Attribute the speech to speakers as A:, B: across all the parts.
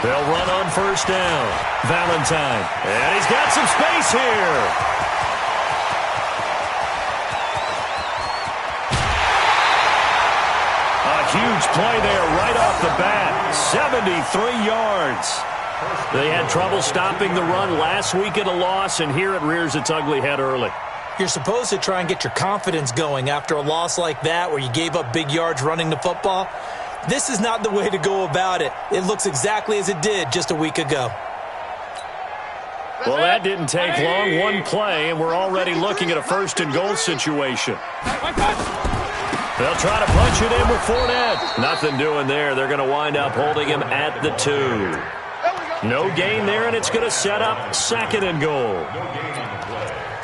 A: They'll run on first down. Valentine. And he's got some space here. A huge play there right off the bat. 73 yards. They had trouble stopping the run last week at a loss, and here it rears its ugly head early.
B: You're supposed to try and get your confidence going after a loss like that where you gave up big yards running the football. This is not the way to go about it. It looks exactly as it did just a week ago.
A: Well, that didn't take long. One play, and we're already looking at a first-and-goal situation. They'll try to punch it in with Fournette. Nothing doing there. They're going to wind up holding him at the 2. No gain there, and it's going to set up second and goal.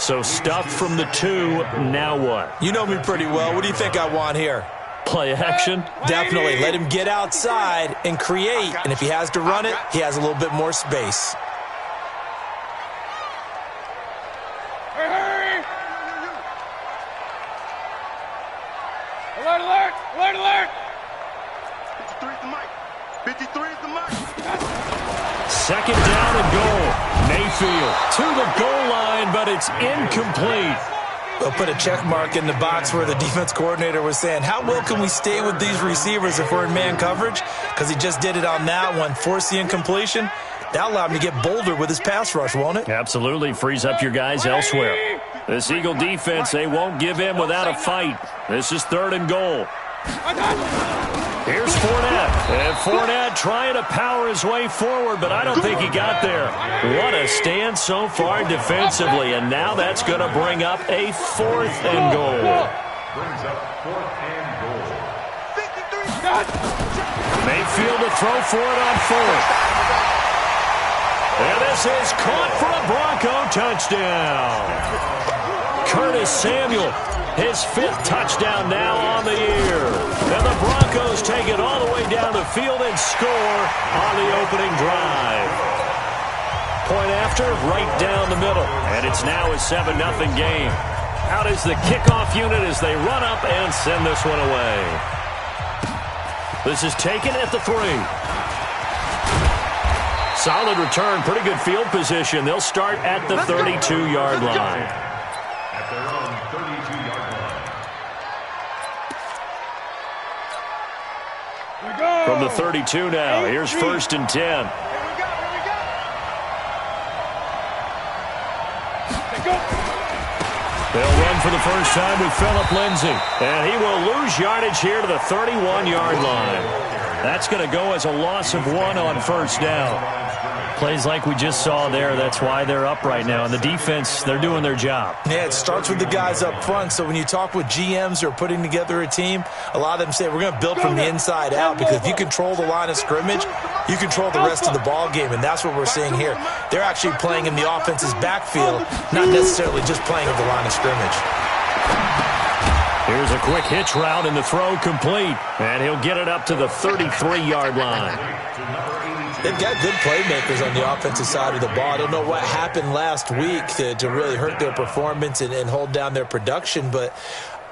A: So stuffed from the 2, now what?
B: You know me pretty well. What do you think I want here?
A: Play action?
B: Definitely. Let him get outside and create. And if he has to run it, he has a little bit more space.
C: Hurry! Alert, alert! Alert, alert!
D: 53 is the mic. 53 is the mic.
A: Second down and goal. Mayfield to the goal line, but it's incomplete.
B: They'll put a check mark in the box where the defense coordinator was saying, how well can we stay with these receivers if we're in man coverage? Because he just did it on that one, force the incompletion. That'll allow him to get bolder with his pass rush, won't it?
A: Absolutely. Frees up your guys elsewhere. This Eagle defense, they won't give in without a fight. This is third and goal. Here's Fournette. And Fournette trying to power his way forward, but I don't think he got there. What a stand so far defensively, and now that's going to bring up a fourth and goal.
D: Brings up 4th and goal. 53.
A: Mayfield to throw for it on 4th. And this is caught for a Bronco touchdown. Curtis Samuel, his 5th touchdown now on the year. And the Broncos take it all the way down the field and score on the opening drive. Point after, right down the middle. And it's now a 7-0 game. Out is the kickoff unit as they run up and send this one away. This is taken at the 3. Solid return, pretty good field position. They'll start at the 32-yard line.
D: At their own 32-yard line.
A: From the 32 now, here's 1st and 10.
D: Here we go, here we go.
A: They'll run for the first time with Phillip Lindsay. And he will lose yardage here to the 31-yard line. That's going to go as a loss of 1 on first down. Plays like we just saw there, that's why they're up right now. And the defense, they're doing their job.
B: Yeah, it starts with the guys up front. So when you talk with GMs who are putting together a team, a lot of them say we're going to build from the inside out, because if you control the line of scrimmage, you control the rest of the ball game, and that's what we're seeing here. They're actually playing in the offense's backfield, not necessarily just playing at the line of scrimmage.
A: Here's a quick hitch route, and the throw complete. And he'll get it up to the 33-yard line.
B: They've got good playmakers on the offensive side of the ball. I don't know what happened last week to really hurt their performance and hold down their production, but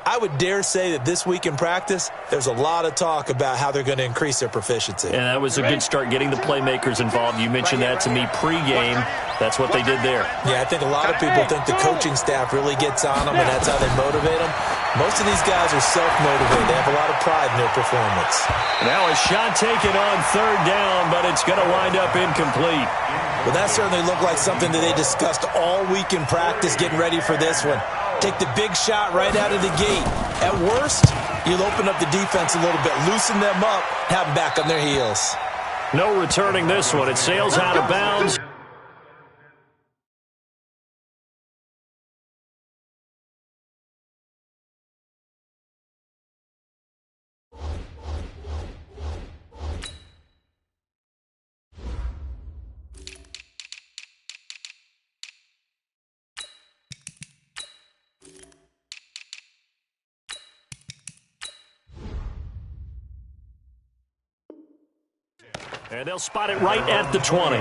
B: I would dare say that this week in practice, there's a lot of talk about how they're going to increase their proficiency.
A: And that was a good start, getting the playmakers involved. You mentioned that to me pregame. That's what they did there.
B: Yeah, I think a lot of people think the coaching staff really gets on them, and that's how they motivate them. Most of these guys are self-motivated. They have a lot of pride in their performance.
A: Now a shot taken on third down, but it's going to wind up incomplete.
B: Well, that certainly looked like something that they discussed all week in practice, getting ready for this one. Take the big shot right out of the gate. At worst, you'll open up the defense a little bit, loosen them up, have them back on their heels.
A: No returning this one. It sails out of bounds. And they'll spot it right at the 20.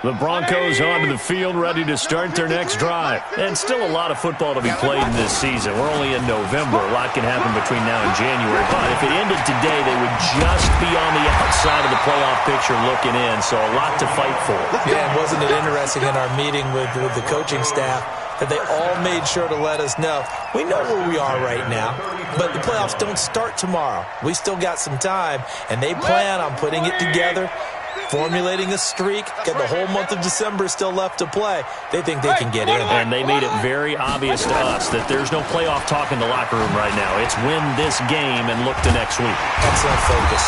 A: The Broncos onto the field, ready to start their next drive. And still a lot of football to be played in this season. We're only in November. A lot can happen between now and January. But if it ended today, they would just be on the outside of the playoff picture looking in. So a lot to fight for.
B: Yeah, and wasn't it interesting in our meeting with the coaching staff that they all made sure to let us know, we know where we are right now, but the playoffs don't start tomorrow. We still got some time, and they plan on putting it together, formulating a streak, got the whole month of December still left to play. They think they can get in.
A: And they made it very obvious to us that there's no playoff talk in the locker room right now. It's win this game and look to next week.
B: Excellent focus.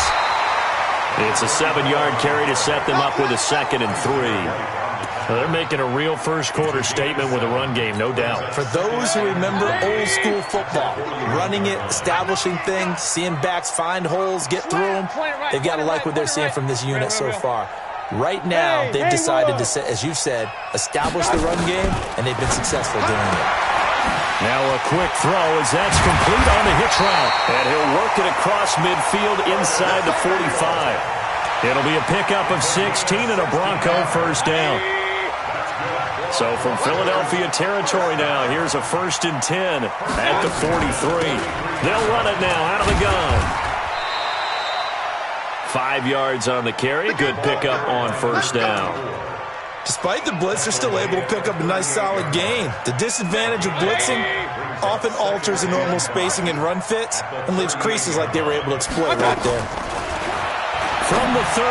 A: It's a 7-yard carry to set them up with a 2nd and 3. They're making a real first-quarter statement with a run game, no doubt.
B: For those who remember old-school football, running it, establishing things, seeing backs find holes, get through them, they've got to like what they're seeing from this unit so far. Right now, they've decided to, as you said, establish the run game, and they've been successful doing it.
A: Now a quick throw as that's complete on the hitch route. And he'll work it across midfield inside the 45. It'll be a pickup of 16 and a Bronco first down. So from Philadelphia territory now, here's a 1st and 10 at the 43. They'll run it now out of the gun. 5 yards on the carry. Good pickup on first down.
B: Despite the blitz, they're still able to pick up a nice solid gain. The disadvantage of blitzing often alters the normal spacing and run fits and leaves creases like they were able to exploit right there.
A: From the 38,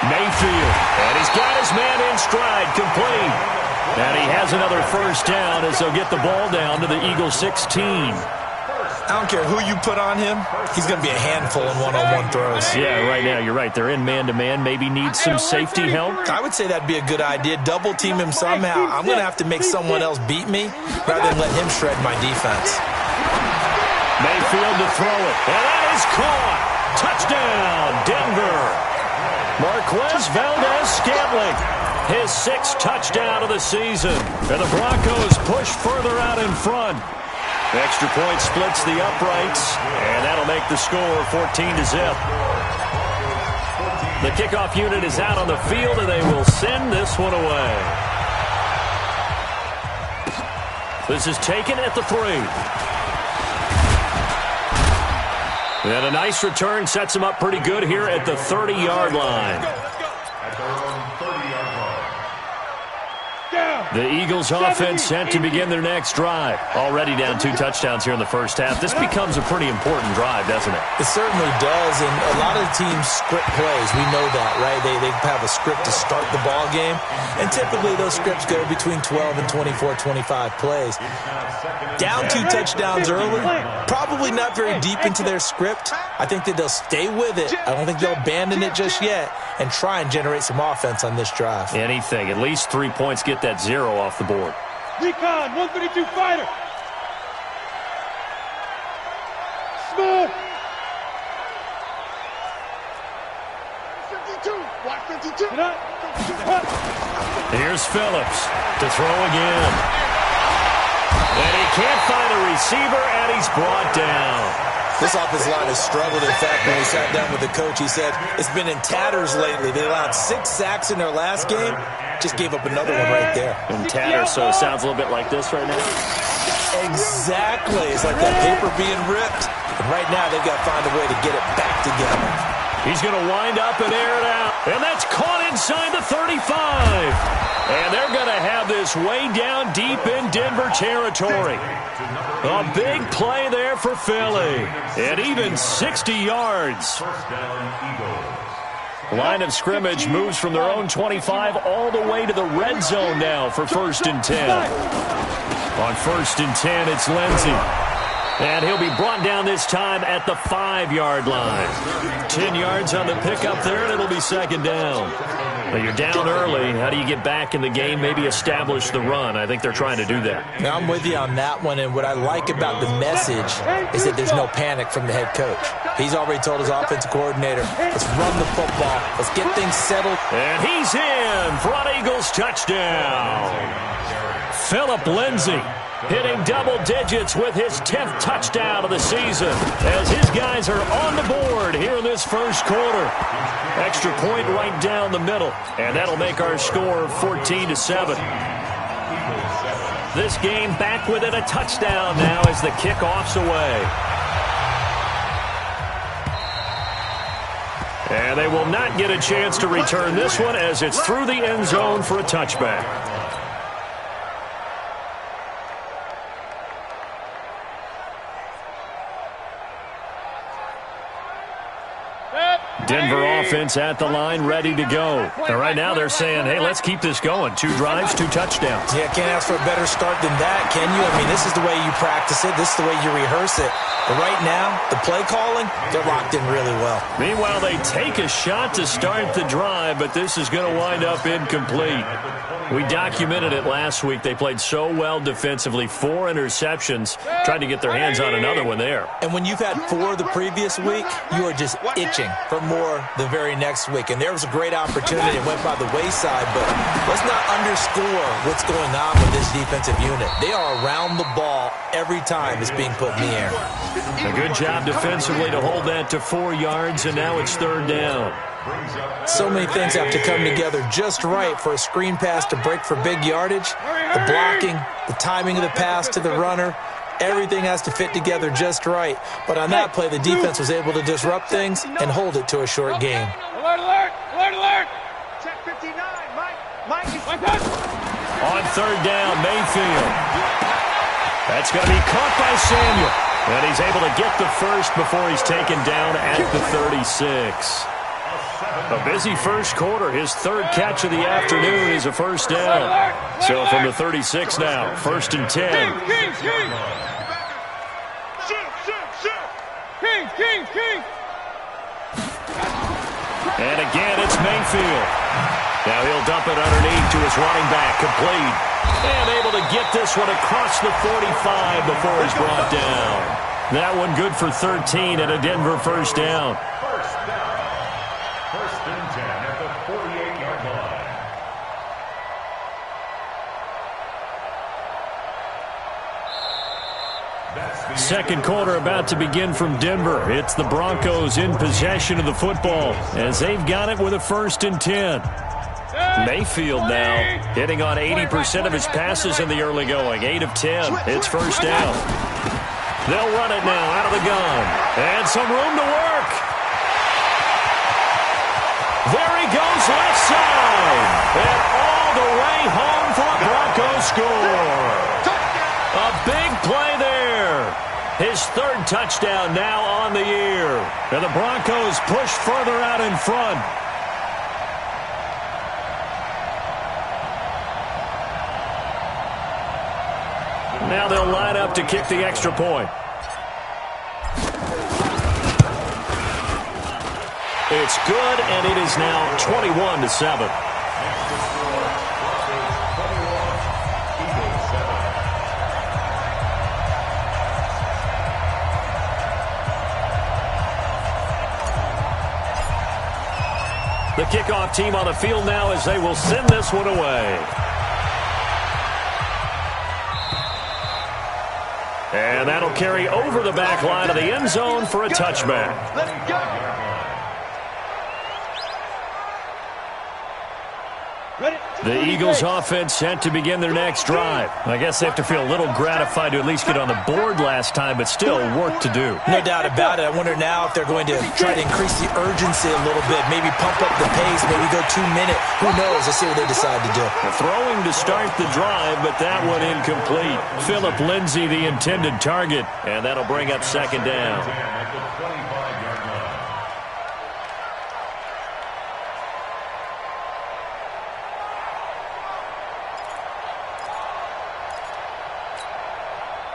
A: Mayfield. And he's got his man in stride, complete. And he has another first down as they'll get the ball down to the Eagles 16.
B: I don't care who you put on him, he's going to be a handful in one-on-one throws.
A: Yeah, right now, you're right. They're in man-to-man, maybe need some safety help.
B: I would say that'd be a good idea. Double team him somehow. I'm going to have to make someone else beat me rather than let him shred my defense.
A: Mayfield to throw it. And that is caught. Touchdown, Denver. Marquez Valdez-Scantling, his 6th touchdown of the season. And the Broncos push further out in front. Extra point splits the uprights, and that'll make the score 14-0. The kickoff unit is out on the field, and they will send this one away. This is taken at the 3. And a nice return sets him up pretty good here at the 30-yard line. The Eagles offense set to begin their next drive. Already down 2 touchdowns here in the first half. This becomes a pretty important drive, doesn't it?
B: It certainly does, and a lot of the teams script plays. We know that, right? They have a script to start the ball game, and typically those scripts go between 12 and 24, 25 plays. Down 2 touchdowns early, probably not very deep into their script. I think that they'll stay with it. I don't think they'll abandon it just yet and try and generate some offense on this drive.
A: Anything. At least 3 points, get that 0 off the board.
C: Recon, 132 fighter. Smooth.
D: 52. Watch 52.
A: Here's Phillips to throw again. And he can't find a receiver, and he's brought down.
B: This offensive line has struggled. In fact, when we sat down with the coach, he said it's been in tatters lately. They allowed 6 sacks in their last game. Just gave up another one right there.
A: In tatters, so it sounds a little bit like this right now.
B: Exactly. It's like that paper being ripped. And right now, they've got to find a way to get it back together.
A: He's going to wind up and air it out. And that's caught inside the 35. And they're going to have this way down deep in Denver territory. A big play there for Philly. And even 60 yards. Line of scrimmage moves from their own 25 all the way to the red zone now for 1st and 10. On 1st and 10, it's Lindsey. And he'll be brought down this time at the 5-yard line. 10 yards on the pickup there, and it'll be 2nd down. Well, you're down early. How do you get back in the game, maybe establish the run? I think they're trying to do that.
B: Now, I'm with you on that one, and what I like about the message is that there's no panic from the head coach. He's already told his offensive coordinator, let's run the football, let's get things settled.
A: And he's in for an Eagles touchdown. Phillip Lindsay. hitting double digits with his 10th touchdown of the season as his guys are on the board here in this first quarter. Extra point right down the middle, and that'll make our score 14-7. This game back within a touchdown now as the kickoff's away. And they will not get a chance to return this one as it's through the end zone for a touchback. Denver offense at the line, ready to go. And right now they're saying, hey, let's keep this going. 2 drives, 2 touchdowns.
B: Yeah, can't ask for a better start than that, can you? I mean, this is the way you practice it. This is the way you rehearse it. But right now, the play calling, they're locked in really well.
A: Meanwhile, they take a shot to start the drive, but this is going to wind up incomplete. We documented it last week. They played so well defensively. 4 interceptions. Tried to get their hands on another one there.
B: And when you've had 4 the previous week, you are just itching for more the very next week. And there was a great opportunity. It went by the wayside, but let's not underscore what's going on with this defensive unit. They are around the ball every time it's being put in the air.
A: A good job defensively to hold that to 4 yards, and now it's 3rd down.
B: So many things have to come together just right for a screen pass to break for big yardage. The blocking, the timing of the pass to the runner, everything has to fit together just right. But on that play, the defense was able to disrupt things and hold it to a short game.
C: Alert, alert, alert, alert.
D: Check 59, Mike is...
A: On 3rd down, Mayfield. That's going to be caught by Samuel. And he's able to get the first before he's taken down at the 36. A busy first quarter. His 3rd catch of the afternoon is a first down. So from the 36 now, 1st and 10.
C: King.
A: And again, it's Mayfield. Now he'll dump it underneath to his running back, complete. And able to get this one across the 45 before he's brought down. That one good for 13 and a Denver first down.
E: First and 10 at the 48-yard line.
A: Second quarter about to begin from Denver. It's the Broncos in possession of the football as they've got it with a 1st and 10. Mayfield now hitting on 80% of his passes in the early going. 8 of 10. It's first down. They'll run it now out of the gun. And some room to work. There he goes left side. And all the way home for a Broncos score. A big play there. His 3rd touchdown now on the year. And the Broncos push further out in front. Now they'll line up to kick the extra point. It's good, and it is now 21-7. The kickoff team on the field now as they will send this one away. And that'll carry over the back line of the end zone for a touchback.
D: Let it go.
A: The Eagles offense set to begin their next drive. I guess they have to feel a little gratified to at least get on the board last time, but still work to do.
B: No doubt about it. I wonder now if they're going to try to increase the urgency a little bit, maybe pump up the pace, maybe go 2 minute. Who knows? Let's see what they decide to do.
A: Throwing to start the drive, but that one incomplete. Phillip Lindsay, the intended target, and that'll bring up 2nd down.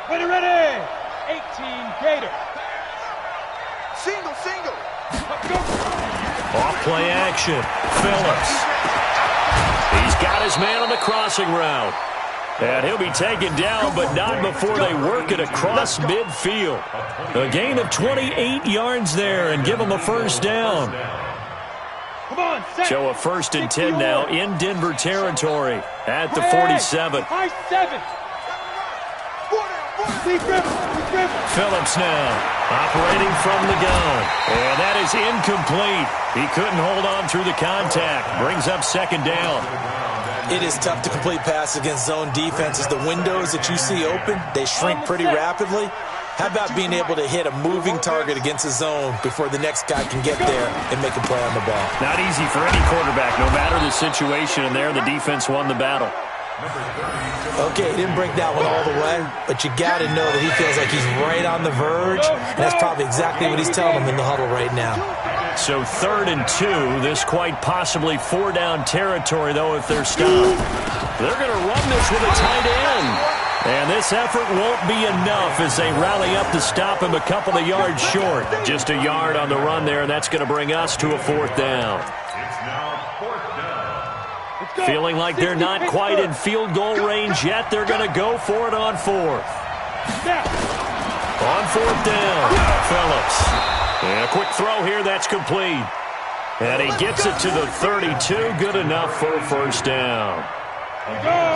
C: Ready. 18 Gator.
D: Single.
A: Off play action. Phillips. He's got his man on the crossing route. And he'll be taken down, but not before they work it across midfield. A gain of 28 yards there and give him a first down.
C: Come on,
A: So a 1st and 10 now in Denver territory at the 47.
C: High 7.
A: Phillips now operating from the gun. And that is incomplete. He couldn't hold on through the contact. Brings up second down.
B: It is tough to complete passes against zone defenses. The windows that you see open, they shrink pretty rapidly. How about being able to hit a moving target against a zone before the next guy can get there and make a play on the ball?
A: Not easy for any quarterback, no matter the situation. And there, the defense won the battle.
B: Okay, he didn't break that one all the way, but you got to know that he feels like he's right on the verge, and that's probably exactly what he's telling him in the huddle right now.
A: So 3rd and 2, this quite possibly 4-down territory, though, if they're stopped. They're going to run this with a tight end. And this effort won't be enough as they rally up to stop him a couple of yards short. Just a yard on the run there, and that's going to bring us to a 4th down.
E: It's now 4th down.
A: Feeling like they're not quite in field goal range yet, they're going to go for it on 4th. On 4th down, Phillips. And a quick throw here, that's complete. And he gets it to the 32, good enough for a 1st down.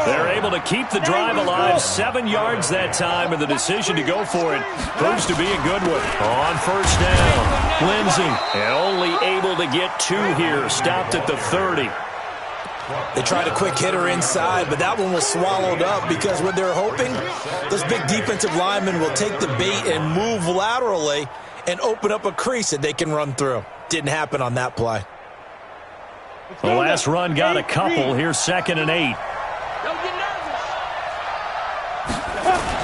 A: They're able to keep the drive alive, 7 yards that time, and the decision to go for it proves to be a good one. On 1st down, Lindsey, and only able to get 2 here, stopped at the 30.
B: They tried a quick hitter inside, but that one was swallowed up because what they're hoping, those big defensive linemen will take the bait and move laterally and open up a crease that they can run through. Didn't happen on that play.
A: The last run got a couple. Here's 2nd and 8.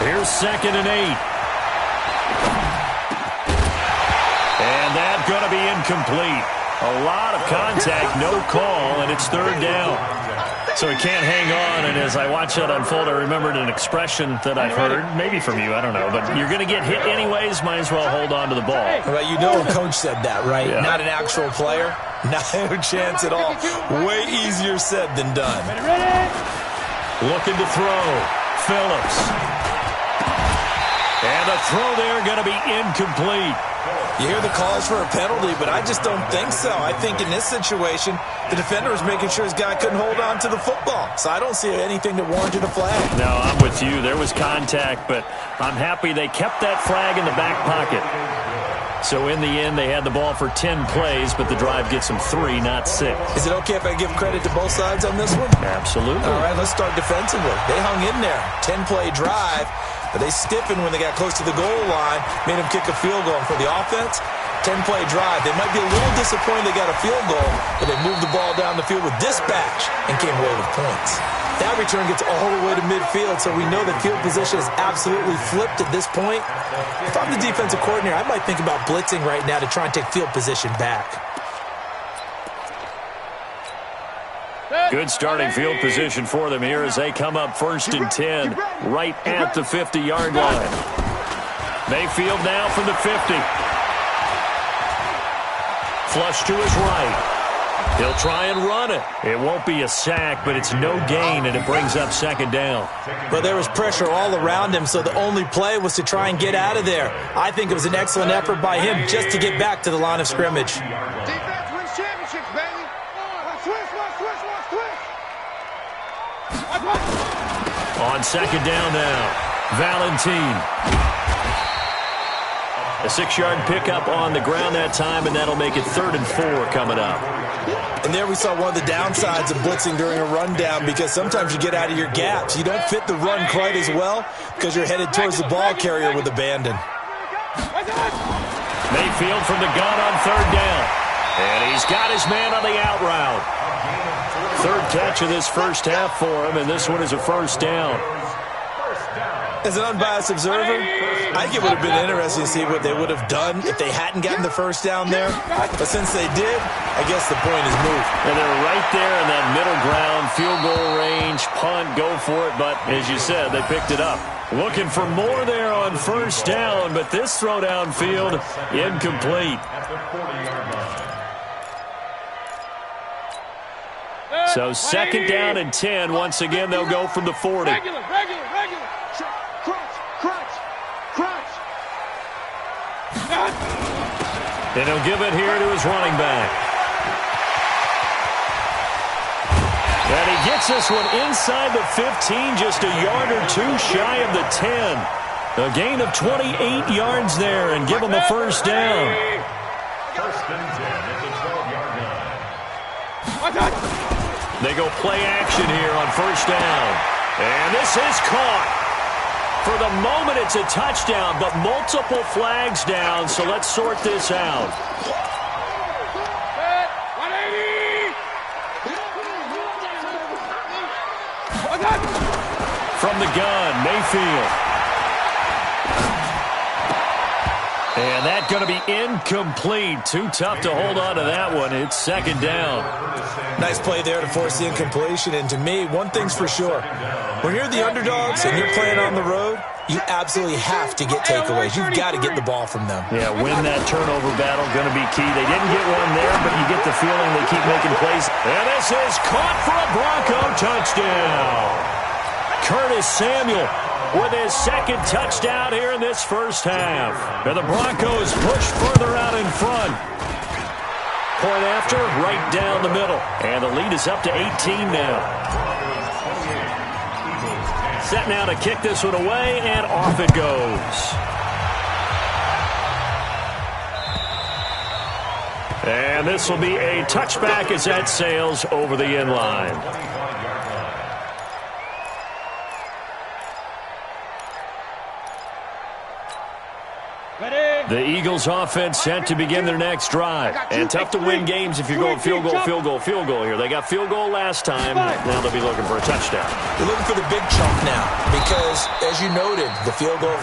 A: Here's 2nd and 8. And that's going to be incomplete. A lot of contact, no call, and it's 3rd down. So he can't hang on, and as I watch that unfold, I remembered an expression that I've heard, maybe from you, I don't know, but you're going to get hit anyways, might as well hold on to the ball.
B: Well, you know a coach said that, right?
A: Yeah.
B: Not an actual player. Not a chance at all. Way easier said than done.
A: Looking to throw. Phillips. And the throw there going to be incomplete.
B: You hear the calls for a penalty, but I just don't think so. I think in this situation, the defender was making sure his guy couldn't hold on to the football. So I don't see anything that warranted a flag.
A: No, I'm with you. There was contact, but I'm happy they kept that flag in the back pocket. So in the end, they had the ball for 10 plays, but the drive gets them 3, not 6.
B: Is it okay if I give credit to both sides on this one?
A: Absolutely.
B: All right, let's start defensively. They hung in there. 10-play drive. But they stiffened when they got close to the goal line, made them kick a field goal. And for the offense, 10-play drive. They might be a little disappointed they got a field goal, but they moved the ball down the field with dispatch and came away with points. That return gets all the way to midfield, so we know that field position is absolutely flipped at this point. If I'm the defensive coordinator, I might think about blitzing right now to try and take field position back.
A: Good starting field position for them here as they come up 1st and 10, right at the 50-yard line. Mayfield now from the 50. Flush to his right. He'll try and run it. It won't be a sack, but it's no gain, and it brings up 2nd down.
B: But there was pressure all around him, so the only play was to try and get out of there. I think it was an excellent effort by him just to get back to the line of scrimmage.
D: Defense wins championships, baby.
A: On 2nd down now, Valentine. A 6-yard pickup on the ground that time, and that'll make it 3rd and 4 coming up.
B: And there we saw one of the downsides of blitzing during a rundown, because sometimes you get out of your gaps. You don't fit the run quite as well because you're headed towards the ball carrier with abandon.
A: Mayfield from the gun on 3rd down. And he's got his man on the out route. 3rd catch of this first half for him, and this one is a 1st down.
B: As an unbiased observer, I think it would have been interesting to see what they would have done if they hadn't gotten the 1st down there. But since they did, I guess the point is moved.
A: And they're right there in that middle ground, field goal range, punt, go for it. But as you said, they picked it up. Looking for more there on 1st down, but this throw downfield, incomplete. So 2nd down and 10. Once again, they'll go from the 40.
C: Regular. Crunch.
A: And he'll give it here to his running back. And he gets this one inside the 15, just a yard or 2 shy of the 10. A gain of 28 yards there and give them a first down.
E: First and 10 at the 12-yard line.
A: They go play action here on first down. And this is caught. For the moment, it's a touchdown, but multiple flags down, so let's sort this out. From the gun, Mayfield. And that's going to be incomplete. Too tough to hold on to that one. It's second down.
B: Nice play there to force the incompletion. And to me, one thing's for sure. When you're the underdogs and you're playing on the road, you absolutely have to get takeaways. You've got to get the ball from them.
A: Yeah, win that turnover battle, going to be key. They didn't get one there, but you get the feeling they keep making plays. And this is caught for a Bronco touchdown. Curtis Samuel with his second touchdown here in this first half. And the Broncos push further out in front. Point after, right down the middle. And the lead is up to 18 now. Set now to kick this one away, and off it goes. And this will be a touchback as that sails over the end line. The Eagles offense set to begin their next drive. And tough to win games if you're going field goal, field goal, field goal here. They got field goal last time. Now they'll be looking for a touchdown.
B: They're looking for the big chunk now because, as you noted, the field goal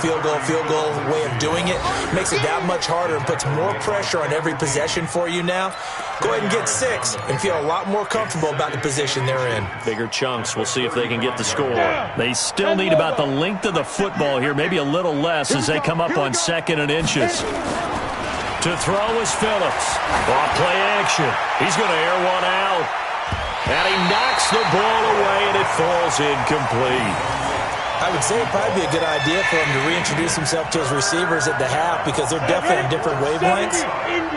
B: way of doing it makes it that much harder and puts more pressure on every possession for you now. Go ahead and get 6 and feel a lot more comfortable about the position they're in.
A: Bigger chunks. We'll see if they can get the score. They still need about the length of the football here, maybe a little less as they come up on 2nd and inches. To throw is Phillips. Off play action. He's going to air one out. And he knocks the ball away, and it falls incomplete.
B: I would say it'd probably be a good idea for him to reintroduce himself to his receivers at the half because they're definitely on different wavelengths.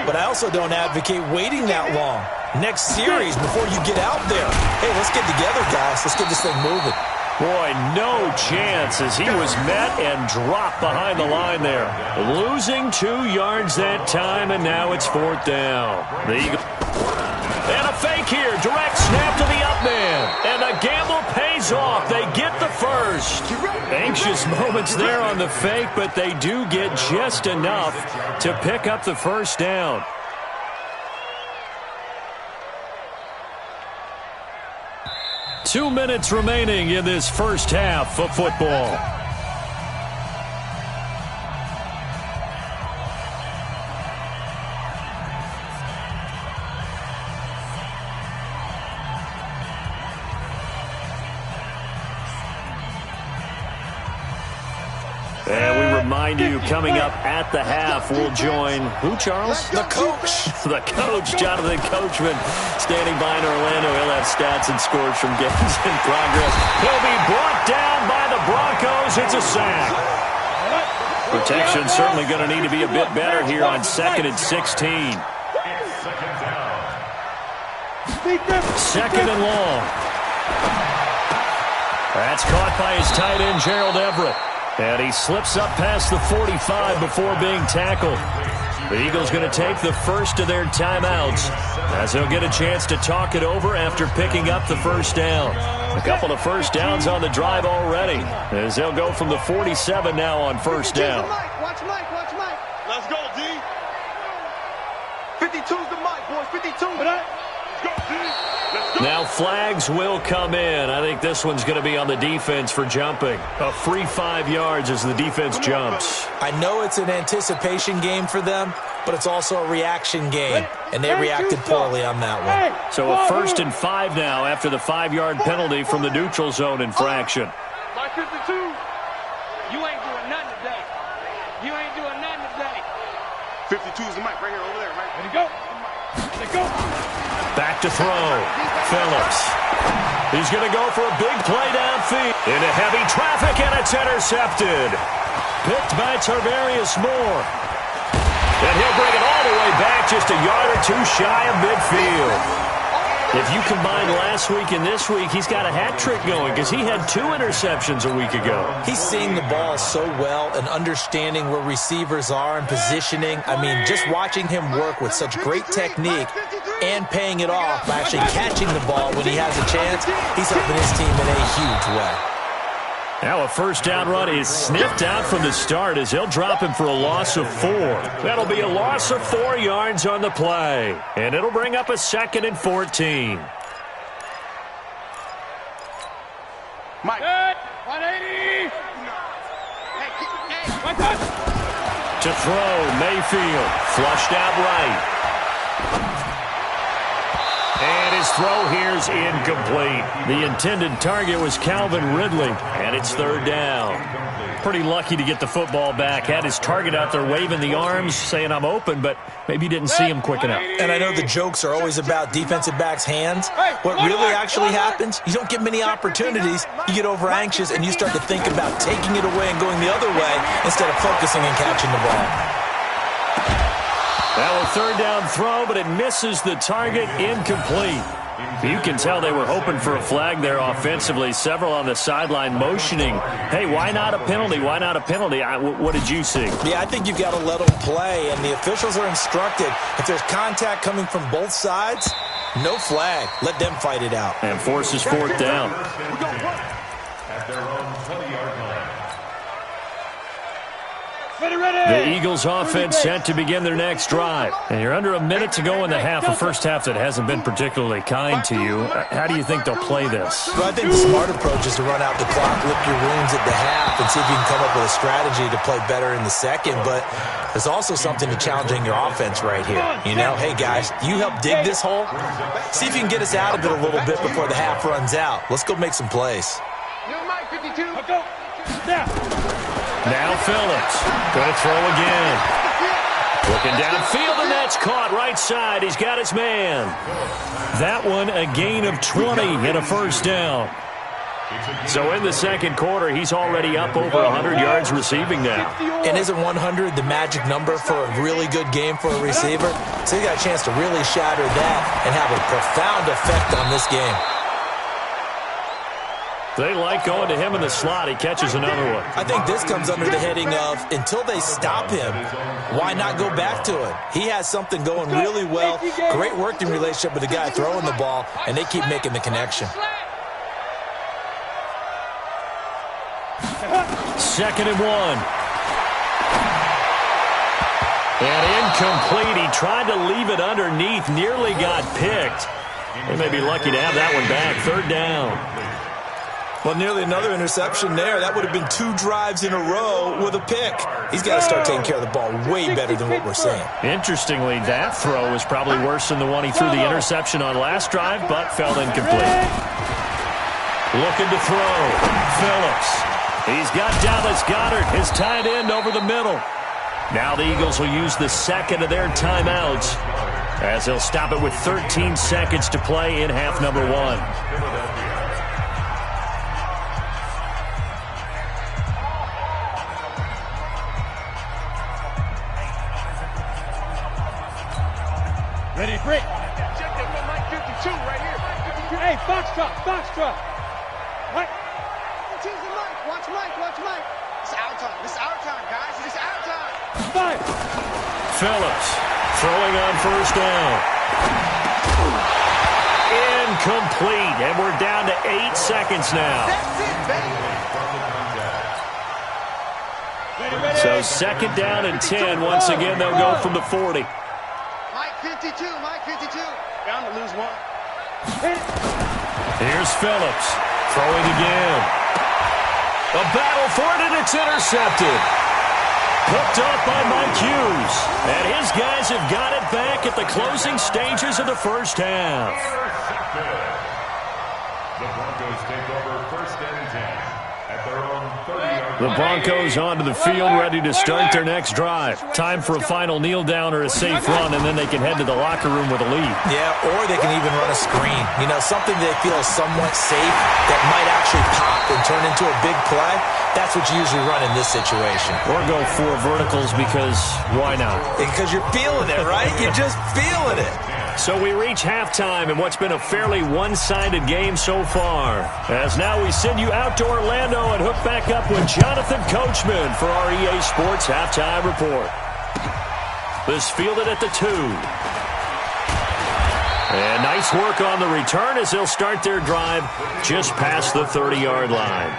B: But I also don't advocate waiting that long. Next series, before you get out there, hey, let's get together, guys. Let's get this thing moving.
A: Boy, no chance as he was met and dropped behind the line there. Losing 2 yards that time, and now it's 4th down. And a fake here. Direct snap to the up man. And the gamble pays off. They get the first. Anxious moments there on the fake, but they do get just enough to pick up the first down. Two minutes remaining in this first half of football. And we remind you, coming up at the half, we'll join who, Charles?
B: The coach.
A: The coach, Jonathan Coachman, standing by in Orlando. He'll have stats and scores from games in progress. He'll be brought down by the Broncos. It's a sack. Protection certainly going to need to be a bit better here on 2nd and 16. Second and long. That's caught by his tight end, Gerald Everett. And he slips up past the 45 before being tackled. The Eagles going to take the first of their timeouts as they'll get a chance to talk it over after picking up the first down. A couple of first downs on the drive already as they'll go from the 47 now on first down.
C: Watch Mike.
D: Let's go, D.
C: 52's the mic, boys. 52.
D: Let's go, D. Let's go.
A: Now flags will come in. I think this one's going to be on the defense for jumping. A free 5 yards as the defense jumps.
B: I know it's an anticipation game for them, but it's also a reaction game, and they reacted poorly on that one.
A: So a 1st and 5 now after the 5-yard penalty from the neutral zone infraction.
D: My 52.
C: You ain't doing nothing today.
D: 52's the mic right here, over there, right?
C: Ready to go.
A: Back to throw. Phillips. He's going to go for a big play downfield. Into heavy traffic, and it's intercepted. Picked by Tarvarius Moore. And he'll bring it all the way back just a yard or two shy of midfield. If you combine last week and this week, he's got a hat trick going because he had 2 interceptions a week ago.
B: He's seeing the ball so well and understanding where receivers are and positioning. I mean, just watching him work with such great technique and paying it off by actually catching the ball when he has a chance, he's helping his team in a huge way.
A: Now a first down run is sniffed out from the start as they'll drop him for a loss of 4. That'll be a loss of 4 yards on the play. And it'll bring up a 2nd and 14.
C: Mike. 180.
A: To throw, Mayfield. Flushed out right. And his throw here's incomplete. The intended target was Calvin Ridley, and it's 3rd down. Pretty lucky to get the football back. Had his target out there waving the arms, saying I'm open, but maybe didn't see him quick enough.
B: And I know the jokes are always about defensive backs' hands. What really actually happens, you don't get many opportunities, you get over anxious, and you start to think about taking it away and going the other way instead of focusing and catching the ball.
A: Now a 3rd down throw, but it misses the target, incomplete. You can tell they were hoping for a flag there offensively. Several on the sideline motioning, hey, why not a penalty? Why not a penalty? What did you see?
B: Yeah, I think you've got to let them play, and the officials are instructed. If there's contact coming from both sides, no flag. Let them fight it out.
A: And forces 4th down.
E: At their own 20-yard line.
A: The Eagles offense set to begin their next drive. And you're under a minute to go in the half, a first half that hasn't been particularly kind to you. How do you think they'll play this?
B: Well, I think the smart approach is to run out the clock, lick your wounds at the half, and see if you can come up with a strategy to play better in the second. But there's also something to challenging your offense right here. You know, hey, guys, you help dig this hole. See if you can get us out of it a little bit before the half runs out. Let's go make some plays.
C: Yo, Mike, 52. Let's go. Yeah.
A: Now Phillips. Going to throw again. Looking downfield, and that's caught right side. He's got his man. That one a gain of 20 and a first down. So in the second quarter, he's already up over 100 yards receiving now.
B: And isn't 100 the magic number for a really good game for a receiver? So he got a chance to really shatter that and have a profound effect on this game.
A: They like going to him in the slot. He catches another one.
B: I think this comes under the heading of, until they stop him, why not go back to it? He has something going really well, great working relationship with the guy throwing the ball, and they keep making the connection.
A: 2nd and 1. And incomplete. He tried to leave it underneath, nearly got picked. They may be lucky to have that one back. 3rd down.
B: Well, nearly another interception there. That would have been 2 drives in a row with a pick. He's got to start taking care of the ball way better than what we're seeing.
A: Interestingly, that throw was probably worse than the one he threw the interception on last drive, but fell incomplete. Looking to throw. Phillips. He's got Dallas Goedert, his tight end, over the middle. Now the Eagles will use the second of their timeouts as they'll stop it with 13 seconds to play in half number 1.
C: Ready, break. Check that for Mike 52 right here. Hey, Foxtrot. Mike. Choose the Mike. Watch Mike. It's our time. This is our time, guys. This is our time. Fire.
A: Phillips throwing on first down. Incomplete. And we're down to 8 seconds now.
C: That's it, baby. Ready.
A: So 2nd down and 10. Once again, they'll go from the 40.
C: Mike 52. Bound to lose one.
A: Here's Phillips throwing again. A battle for it, and it's intercepted. Picked off by Mike Hughes. And his guys have got it back at the closing stages of the first half.
E: The Broncos take over 1st and 10 at their own 30-yard
A: The Broncos onto the field, ready to start their next drive. Time for a final kneel down or a safe run, and then they can head to the locker room with a lead.
B: Yeah, or they can even run a screen. You know, something they feel is somewhat safe that might actually pop and turn into a big play. That's what you usually run in this situation.
A: Or go 4 verticals because why not?
B: Because you're feeling it, right? You're just feeling it.
A: So we reach halftime in what's been a fairly one-sided game so far. As now we send you out to Orlando and hook back up with Jonathan Coachman for our EA Sports Halftime Report. This fielded at the 2. And nice work on the return as they'll start their drive just past the 30-yard line.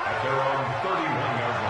E: At their own 31-yard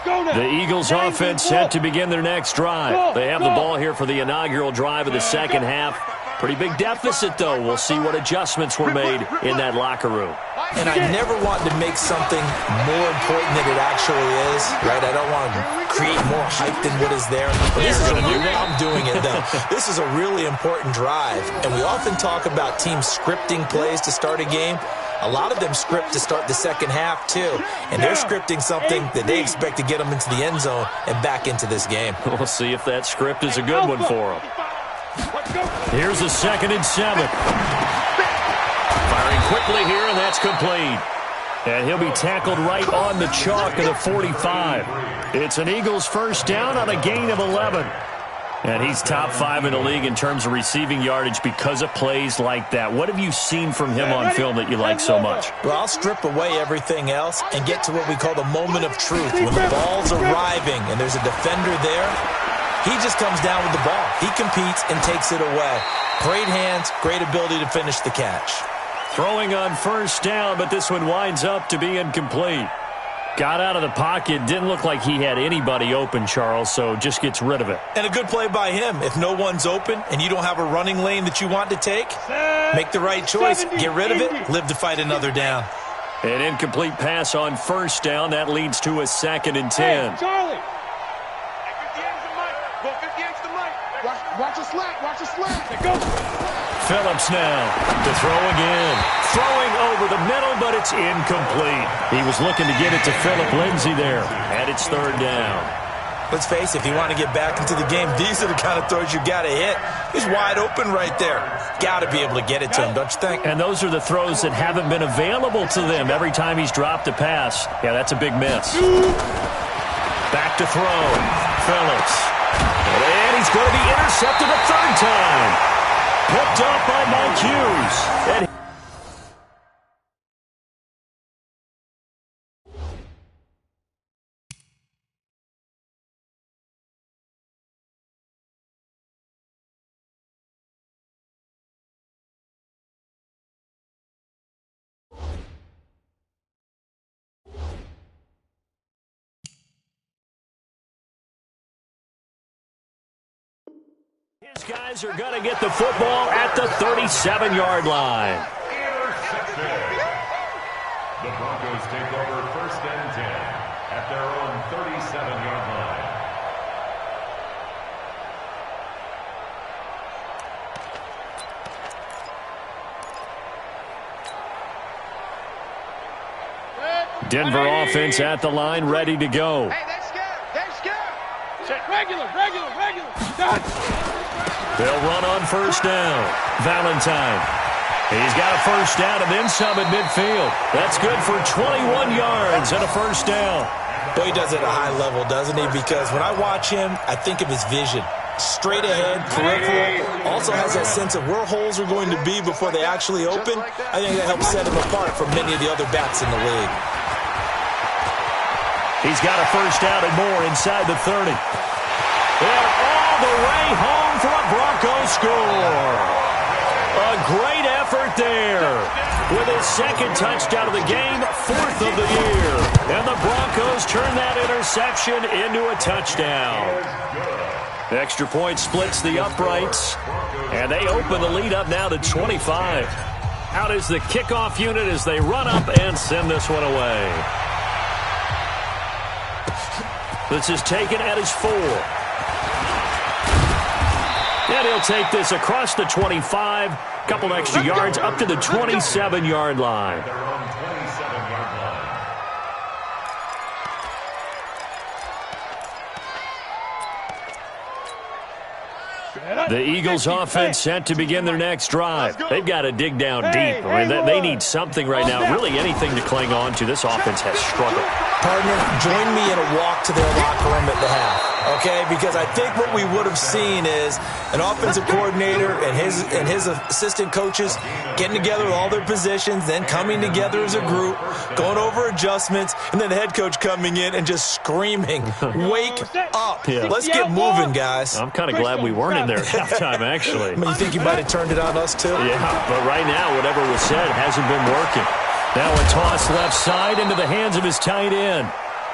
E: line.
A: The Eagles offense set to begin their next drive. They have the ball here for the inaugural drive of the second half. Pretty big deficit, though. We'll see what adjustments were made in that locker room.
B: And I never want to make something more important than it actually is, right? I don't want to create more hype than what is there. But this is I'm doing it, though. This is a really important drive. And we often talk about teams scripting plays to start a game. A lot of them script to start the second half, too. And they're scripting something that they expect to get them into the end zone and back into this game.
A: We'll see if that script is a good one for them. Here's a 2nd and 7. Firing quickly here, and that's complete. And he'll be tackled right on the chalk of the 45. It's an Eagles first down on a gain of 11. And he's top 5 in the league in terms of receiving yardage because of plays like that. What have you seen from him on film that you like so much?
B: Well, I'll strip away everything else and get to what we call the moment of truth. When the ball's arriving and there's a defender there, he just comes down with the ball. He competes and takes it away. Great hands, great ability to finish the catch.
A: Throwing on first down, but this one winds up to be incomplete. Got out of the pocket. Didn't look like he had anybody open, Charles, so just gets rid of it.
B: And a good play by him. If no one's open and you don't have a running lane that you want to take, make the right choice. Get rid of it. Live to fight another down.
A: An incomplete pass on first down. That leads to a 2nd and 10.
C: Hey, Charlie.
D: Watch your slant. Watch your slant.
C: Go.
A: Phillips now to throw again. Throwing over the middle, but it's incomplete. He was looking to get it to Phillip Lindsay there, and it's 3rd down.
B: Let's face it, if you want to get back into the game, these are the kind of throws you got to hit. He's wide open right there. Got to be able to get it to him, don't you think?
A: And those are the throws that haven't been available to them every time he's dropped a pass. Yeah, that's a big miss. Back to throw. Phillips. And he's going to be intercepted a 3rd time. Picked up by Mike Hughes. And his guys are going to get the football at the 37-yard line.
E: Intercepted. The Broncos take over 1st and 10 at their own 37-yard line.
A: Denver offense at the line, ready to go.
C: Hey, they're scared. They're scared. Check. Regular. Done.
A: They'll run on first down. Valentine. He's got a first down and then some at midfield. That's good for 21 yards and a first down.
B: Well, he does it at a high level, doesn't he? Because when I watch him, I think of his vision. Straight ahead, peripheral. Also has that sense of where holes are going to be before they actually open. I think that helps set him apart from many of the other backs in the league.
A: He's got a first down and more inside the 30. And all the way home for a Broncos score. A great effort there. With his 2nd touchdown of the game, 4th of the year. And the Broncos turn that interception into a touchdown. Extra point splits the uprights. And they open the lead up now to 25. Out is the kickoff unit as they run up and send this one away. This is taken at his 4. And he'll take this across the 25. Couple extra yards up to the 27-yard line.
E: Their own 27-yard line.
A: The Eagles offense set to begin their next drive. They've got to dig down deep. I mean, they need something right now, really anything to cling on to. This offense has struggled.
B: Partner, join me in a walk to their locker room at the half, okay? Because I think what we would have seen is an offensive coordinator and his assistant coaches getting together with all their positions, then coming together as a group, going over adjustments, and then the head coach coming in and just screaming, "Wake up.
A: Yeah.
B: Let's get moving, guys."
A: I'm kind of glad we weren't in there at halftime, actually.
B: I mean, you think you might have turned it on us, too?
A: Yeah, but right now, whatever was said hasn't been working. Now a toss left side into the hands of his tight end.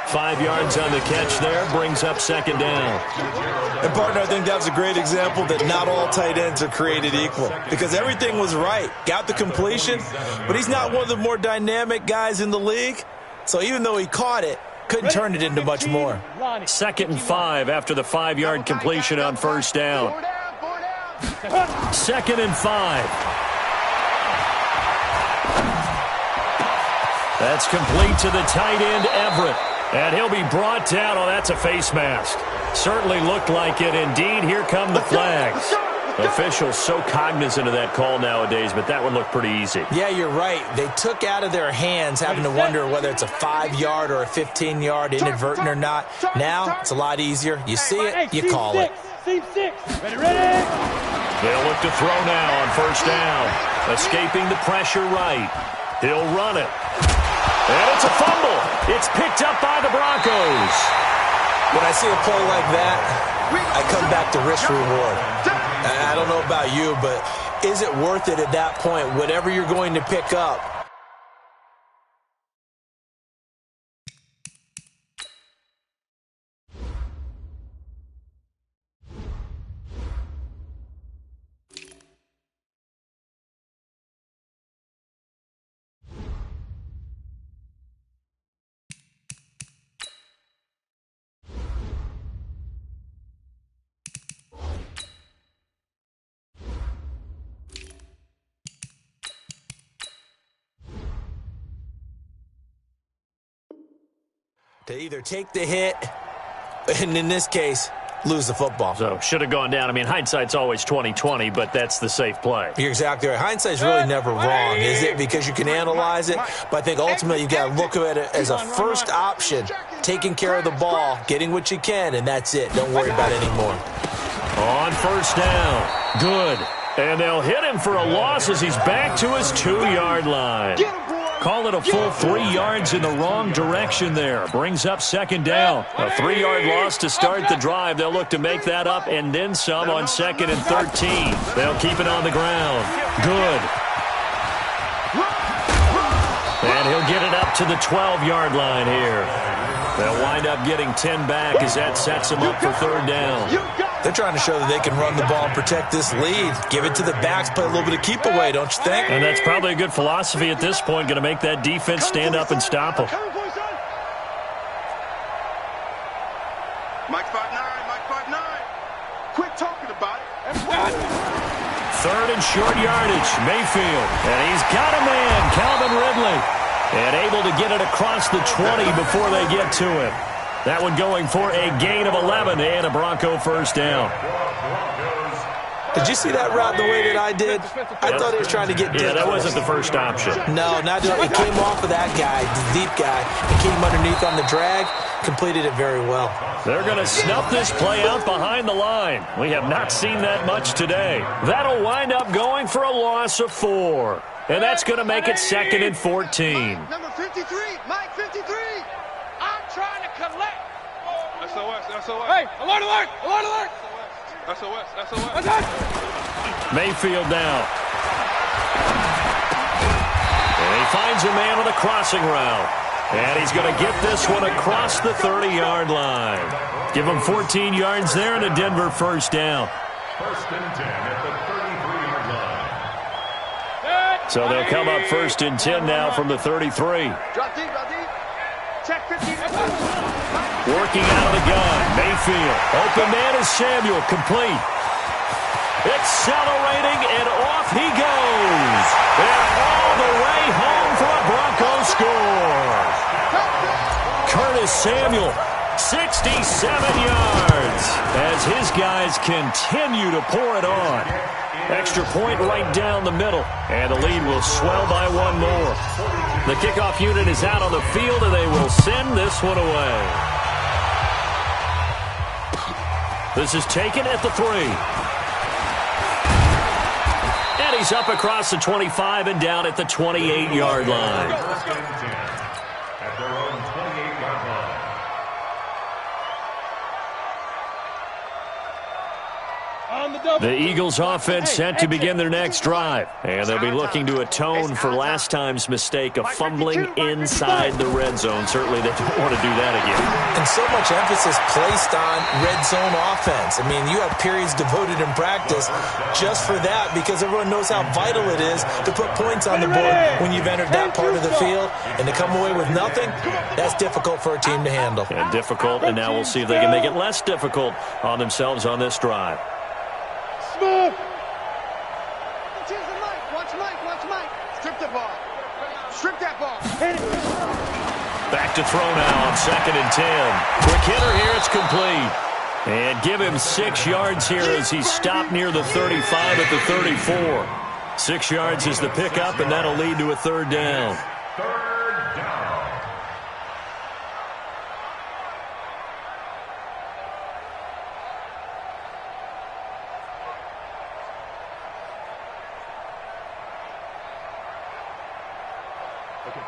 A: 5 yards on the catch there, brings up second down.
B: And, partner, I think that was a great example that not all tight ends are created equal because everything was right. Got the completion, but he's not one of the more dynamic guys in the league. So even though he caught it, couldn't turn it into much more.
A: 2nd and 5 after the 5-yard completion on first down. 2nd and 5. That's complete to the tight end, Everett. And he'll be brought down. Oh, that's a face mask. Certainly looked like it. Indeed, here come the flags. Officials so cognizant of that call nowadays, but that one looked pretty easy.
B: Yeah, you're right. They took out of their hands having to wonder whether it's a 5-yard or a 15-yard inadvertent or not. Now, it's a lot easier. You see it, you call it.
C: Team 6. Ready.
A: They'll look to throw now on first down. Escaping the pressure right. He'll run it. And it's a fumble. It's picked up by the Broncos.
B: When I see a play like that, I come back to risk reward. I don't know about you, but is it worth it at that point, whatever you're going to pick up? To either take the hit, and in this case, lose the football.
A: So, should have gone down. I mean, hindsight's always 20/20, but that's the safe play.
B: You're exactly right. Hindsight's really never wrong, is it? Because you can analyze it, but I think ultimately you've got to look at it as a first option, taking care of the ball, getting what you can, and that's it. Don't worry about it anymore.
A: On first down. Good. And they'll hit him for a loss as he's back to his 2-yard line. Call it a full 3 yards in the wrong direction there. Brings up second down. A 3-yard loss to start the drive. They'll look to make that up and then some on 2nd and 13. They'll keep it on the ground. Good. And he'll get it up to the 12-yard line here. They'll wind up getting 10 back as that sets them up for third down.
B: They're trying to show that they can run the ball and protect this lead. Give it to the backs, play a little bit of keep away, don't you think?
A: And that's probably a good philosophy at this point, going to make that defense stand up and stop them.
D: Mike 5'9", Mike 5'9". Quit talking about it.
A: 3rd and short yardage, Mayfield. And he's got a man, Calvin Ridley. And able to get it across the 20 before they get to him. That one going for a gain of 11 and a Bronco first down.
B: Did you see that route the way that I did? I thought he was trying to get deep.
A: Yeah, that wasn't the first option.
B: No, not just, it came off of that guy, the deep guy. It came underneath on the drag, completed it very well. They're
A: going to snuff this play out behind the line. We have not seen that much today. That'll wind up going for a loss of 4. And that's going to make it 2nd and 14.
C: Number 53, Mike 53. I'm trying to collect.
D: SOS.
C: Hey, alert.
D: SOS.
A: Mayfield now. And he finds a man on a crossing route. And he's going to get this one across the 30-yard line. Give him 14 yards there and a Denver first down.
E: 1st and 10 at the 33-yard line.
A: So they'll come up 1st and 10 now from the 33.
C: Drop deep. Check 15.
A: Working out of the gun, Mayfield. Open man is Samuel, complete. Accelerating, and off he goes. And all the way home for a Bronco score. Curtis Samuel 67 yards as his guys continue to pour it on. Extra point right down the middle, and the lead will swell by one more. The kickoff unit is out on the field, and they will send this one away. This is taken at the 3. And he's up across the 25 and down at the 28-yard line.
E: At their own 28-yard line.
A: The Eagles offense set to begin their next drive, and they'll be looking to atone for last time's mistake of fumbling inside the red zone. Certainly they don't want to do that again.
B: And so much emphasis placed on red zone offense. I mean, you have periods devoted in practice just for that because everyone knows how vital it is to put points on the board when you've entered that part of the field. And to come away with nothing, that's difficult for a team to handle.
A: And difficult, and now we'll see if they can make it less difficult on themselves on this drive.
C: Smooth. Watch Mike.
D: Strip the ball. Strip that ball.
A: Back to throw now on 2nd and 10. Quick hitter here, it's complete. And give him 6 yards here as he stopped near the 35 at the 34. 6 yards is the pickup, and that'll lead to a 3rd down.
E: Third down.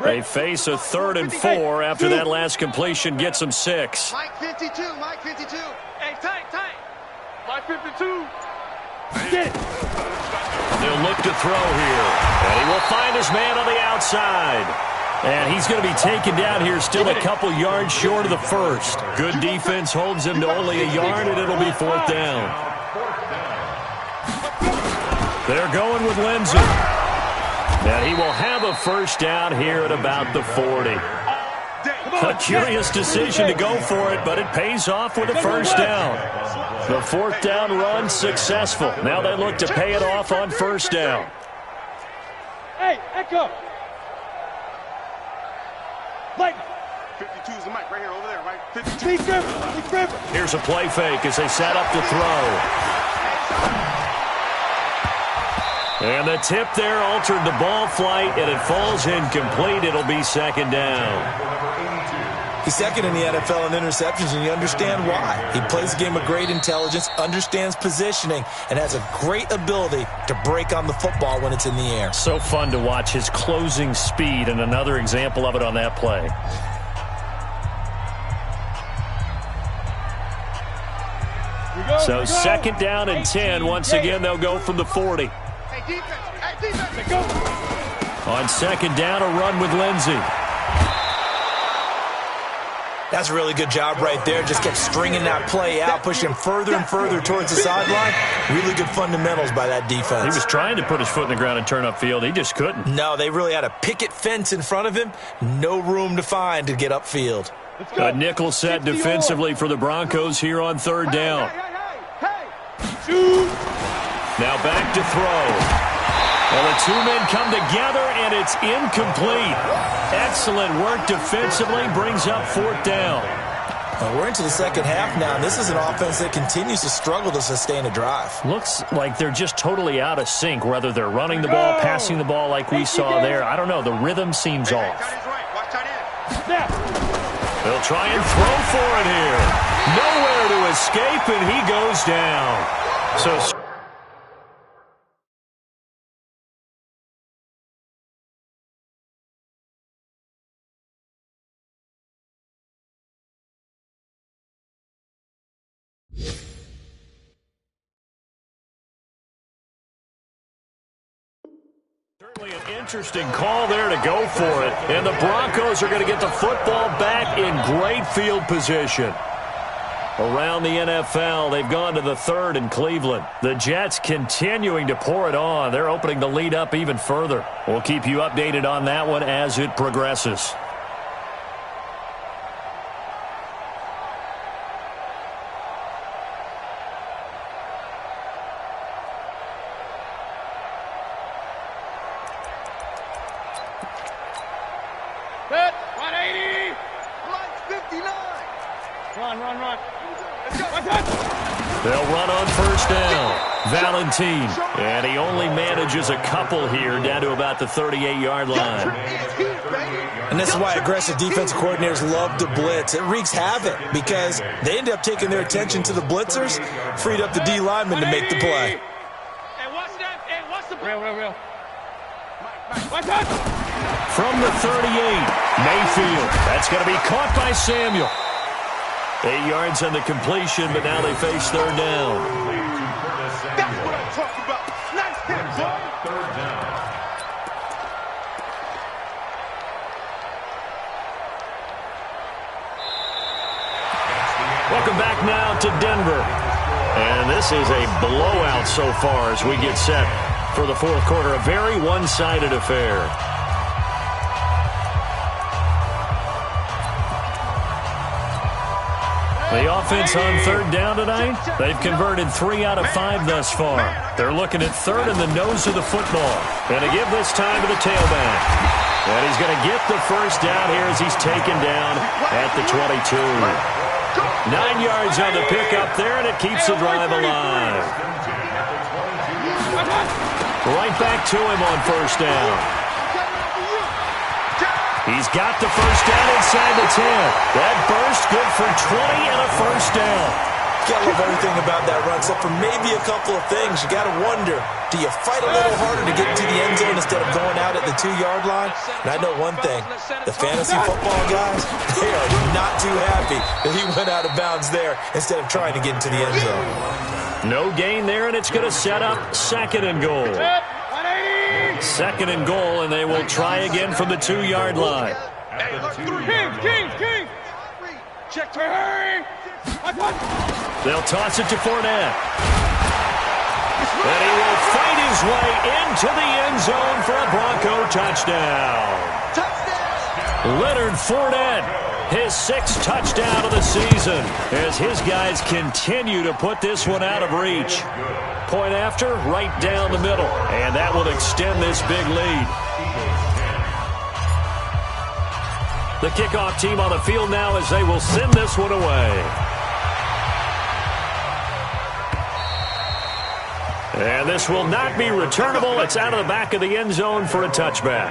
A: They face a 3rd and 4 after that last completion gets them 6.
C: Mike 52. Hey, tight.
D: Mike 52.
C: Get it.
A: They'll look to throw here, and he will find his man on the outside. And he's going to be taken down here still a couple yards short of the first. Good defense holds him to only a yard, and it'll be 4th down. They're going with Lindsey. And he will have a 1st down here at about the 40. A curious decision to go for it, but it pays off with a 1st down. The 4th down run successful. Now they look to pay it off on 1st down.
C: Hey, Echo. Mike.
D: 52 is the mic right here, over there, right? 52.
C: Be careful.
A: Here's a play fake as they set up to throw. And the tip there altered the ball flight, and it falls incomplete. It'll be 2nd down.
B: He's 2nd in the NFL in interceptions, and you understand why. He plays a game of great intelligence, understands positioning, and has a great ability to break on the football when it's in the air.
A: So fun to watch his closing speed, and another example of it on that play. So 2nd down and 10. Once again, they'll go from the 40.
C: Hey, defense. Go.
A: On 2nd down, a run with Lindsey.
B: That's a really good job right there. Just kept stringing that play out, pushing him further and further towards the sideline. Really good fundamentals by that defense.
A: He was trying to put his foot in the ground and turn upfield. He just couldn't.
B: No, they really had a picket fence in front of him. No room to find to get upfield.
A: A nickel set defensively for the Broncos here on 3rd down.
C: Shoot.
A: Now back to throw. Well, the 2 men come together, and it's incomplete. Excellent work defensively, brings up 4th down.
B: Well, we're into the 2nd half now, and this is an offense that continues to struggle to sustain a drive.
A: Looks like they're just totally out of sync, whether they're running the ball, passing the ball like we saw there. I don't know. The rhythm seems off. They'll try and throw for it here. Nowhere to escape, and he goes down. So certainly an interesting call there to go for it. And the Broncos are going to get the football back in great field position. Around the NFL, they've gone to the 3rd in Cleveland. The Jets continuing to pour it on. They're opening the lead up even further. We'll keep you updated on that one as it progresses.
C: Set. 180. Lights 59. Run.
A: They'll run on first down. Valentine. And he only manages a couple here down to about the 38-yard line.
B: And this is why aggressive defensive coordinators love to blitz. It wreaks havoc because they end up taking their attention to the blitzers, freed up the D linemen to make the play.
C: Hey, watch that. Hey, watch the real.
A: From the 38, Mayfield. That's going to be caught by Samuel. 8 yards on the completion, but now they face third down.
D: That's what I'm talking about. Nice hit, boy.
E: Third down.
A: Welcome back now to Denver. And this is a blowout so far as we get set for the fourth quarter. A very one-sided affair. The offense on third down tonight, they've converted 3 out of 5 thus far. They're looking at third in the nose of the football. And to give this time to the tailback. And he's going to get the first down here as he's taken down at the 22. 9 yards on the pickup there, and it keeps the drive alive. Right back to him on first down. He's got the first down inside the 10. That burst good for 20 and a first down.
B: You gotta love everything about that run, except for maybe a couple of things. You gotta wonder, do you fight a little harder to get into the end zone instead of going out at the 2-yard line? And I know one thing, the fantasy football guys, they are not too happy that he went out of bounds there instead of trying to get into the end zone.
A: No gain there, and it's going to set up second and goal. Second and goal, and they will try again from the 2-yard line.
C: King. Check to hurry.
A: They'll toss it to Fournette. And he will fight his way into the end zone for a Bronco touchdown. Leonard Fournette, his 6th touchdown of the season, as his guys continue to put this one out of reach. Point after, right down the middle, and that will extend this big lead. The kickoff team on the field now as they will send this one away. And this will not be returnable. It's out of the back of the end zone for a touchback.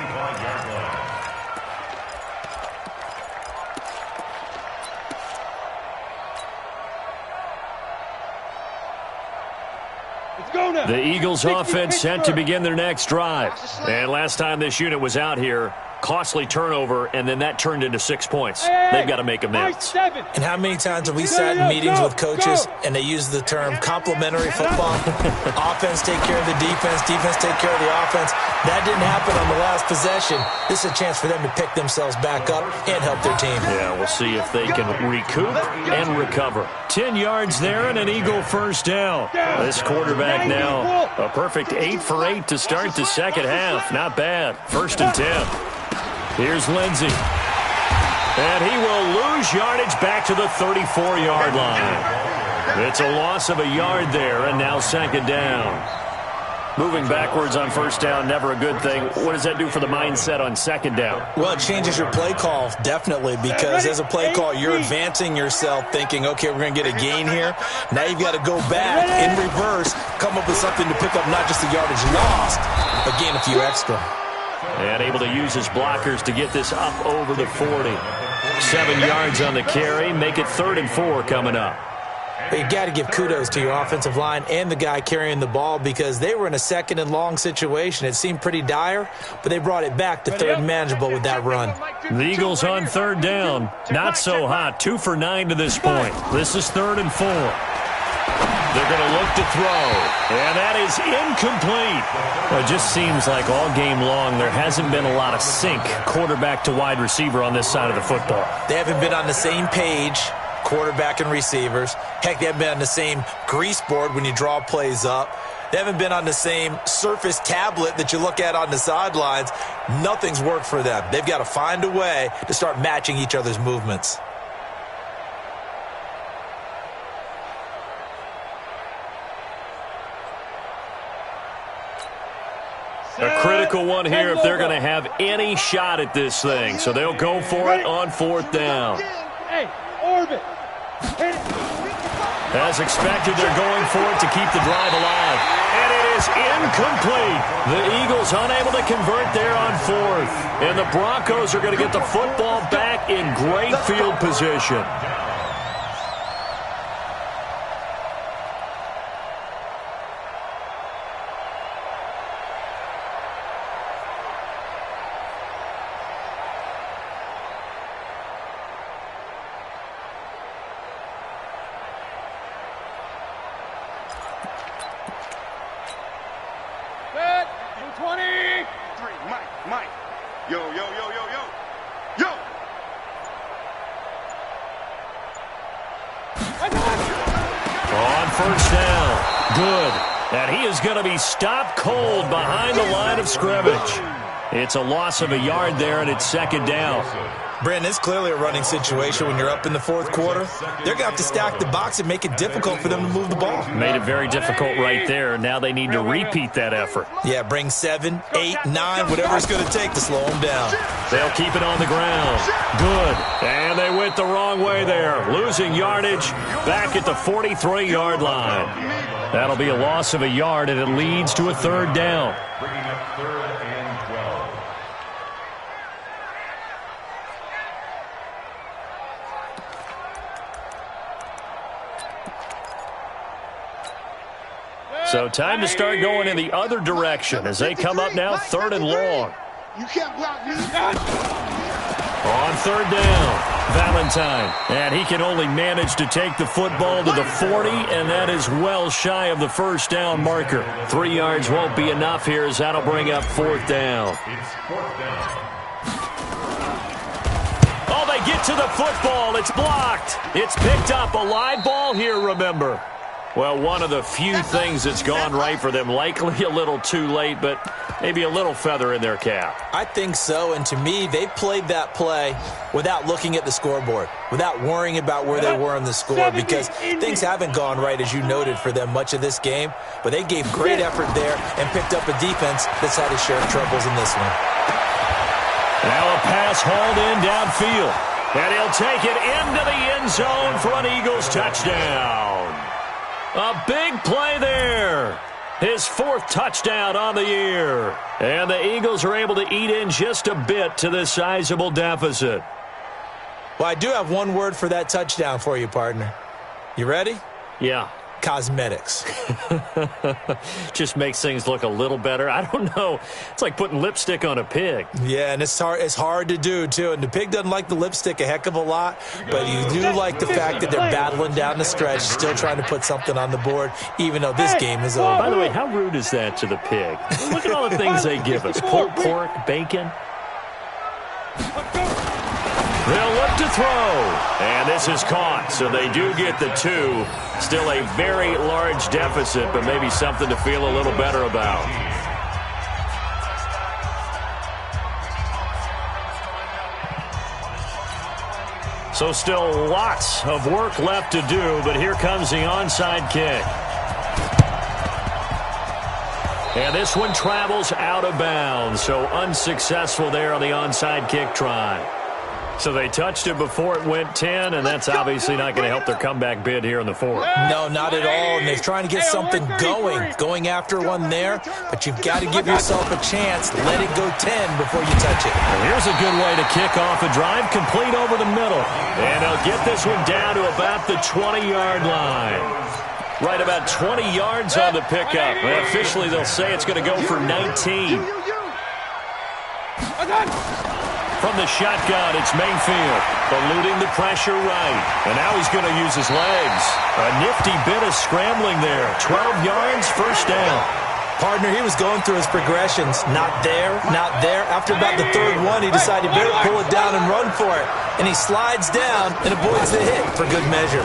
A: The Eagles offense set to begin their next drive. And last time this unit was out here, costly turnover, and then that turned into 6 points. They've got to make amends.
B: And how many times have we sat in meetings with coaches and they use the term complementary football? Offense take care of the defense, defense take care of the offense. That didn't happen on the last possession. This is a chance for them to pick themselves back up and help their team.
A: Yeah, we'll see if they can recoup and recover. 10 yards there and an Eagle first down. This quarterback now, a perfect 8 for 8 to start the second half. Not bad. 1st and 10. Here's Lindsey. And he will lose yardage back to the 34-yard line. It's a loss of a yard there, and now second down. Moving backwards on first down, never a good thing. What does that do for the mindset on second down?
B: Well, it changes your play call, definitely, because as a play call, you're advancing yourself thinking, okay, we're going to get a gain here. Now you've got to go back in reverse, come up with something to pick up not just the yardage lost, but gain a few extra.
A: And able to use his blockers to get this up over the 40. 7 yards on the carry, make it 3rd and 4 coming up.
B: But you got to give kudos to your offensive line and the guy carrying the ball because they were in a 2nd and long situation. It seemed pretty dire, but they brought it back to 3rd and manageable with that run.
A: The Eagles on 3rd down. Not so hot. 2 for 9 to this point. This is 3rd and 4. They're going to look to throw, and that is incomplete. Well, it just seems like all game long there hasn't been a lot of sync quarterback to wide receiver on this side of the football.
B: They haven't been on the same page, quarterback and receivers. Heck, they haven't been on the same grease board when you draw plays up. They haven't been on the same Surface tablet that you look at on the sidelines. Nothing's worked for them. They've got to find a way to start matching each other's movements.
A: A critical one here if they're going to have any shot at this thing. So they'll go for it on 4th down.
C: Hey, orbit.
A: As expected, they're going for it to keep the drive alive. And it is incomplete. The Eagles unable to convert there on fourth. And the Broncos are going to get the football back in great field position. Stopped cold behind the line of scrimmage. It's a loss of a yard there, and it's second down.
B: Brandon, it's clearly a running situation when you're up in the fourth quarter. They're going to have to stack the box and make it difficult for them to move the ball.
A: Made it very difficult right there. Now they need to repeat that effort.
B: Yeah, bring 7, 8, 9, whatever it's going to take to slow them down.
A: They'll keep it on the ground. Good. And they went the wrong way there. Losing yardage back at the 43-yard line. That'll be a loss of a yard, and it leads to a third down.
E: Bringing up 3rd and 12.
A: So time to start going in the other direction as they come up now 3rd and long.
C: You can't block me.
A: On 3rd down, Valentine. And he can only manage to take the football to the 40, and that is well shy of the first down marker. 3 yards won't be enough here as that'll bring up 4th down.
E: It's 4th down.
A: Oh, they get to the football. It's blocked. It's picked up. A live ball here, remember. Well, one of the few things that's gone right for them. Likely a little too late, but maybe a little feather in their cap.
B: I think so, and to me, they played that play without looking at the scoreboard, without worrying about where they were in the score, because things haven't gone right, as you noted, for them much of this game. But they gave great effort there and picked up a defense that's had its share of troubles in this one.
A: Now a pass hauled in downfield, and he'll take it into the end zone for an Eagles touchdown. A big play there. His 4th touchdown on the year. And the Eagles are able to eat in just a bit to this sizable deficit.
B: Well, I do have one word for that touchdown for you, partner. You ready?
A: Yeah.
B: Cosmetics.
A: Just makes things look a little better. I don't know. It's like putting lipstick on a pig.
B: Yeah, and it's hard to do, too. And the pig doesn't like the lipstick a heck of a lot, but you do like the fact that they're battling down the stretch, still trying to put something on the board, even though this game is over.
A: By the way, how rude is that to the pig? Look at all the things they give us. Pulled pork, bacon. They'll look to throw, and this is caught, so they do get the 2. Still a very large deficit, but maybe something to feel a little better about. So still lots of work left to do, but here comes the onside kick. And this one travels out of bounds, so unsuccessful there on the onside kick try. So they touched it before it went 10, and that's obviously not going to help their comeback bid here in the 4th.
B: No, not at all, and they're trying to get something going after one there, but you've got to give yourself a chance. Let it go 10 before you touch it.
A: Well, here's a good way to kick off a drive, complete over the middle. And they'll get this one down to about the 20-yard line. Right about 20 yards on the pickup. And officially, they'll say it's going to go for 19. From the shotgun, it's Mayfield, eluding the pressure right. And now he's going to use his legs. A nifty bit of scrambling there. 12 yards, first down.
B: Partner, he was going through his progressions. Not there, not there. After about the 3rd one, he decided to better pull it down and run for it. And he slides down and avoids the hit for good measure.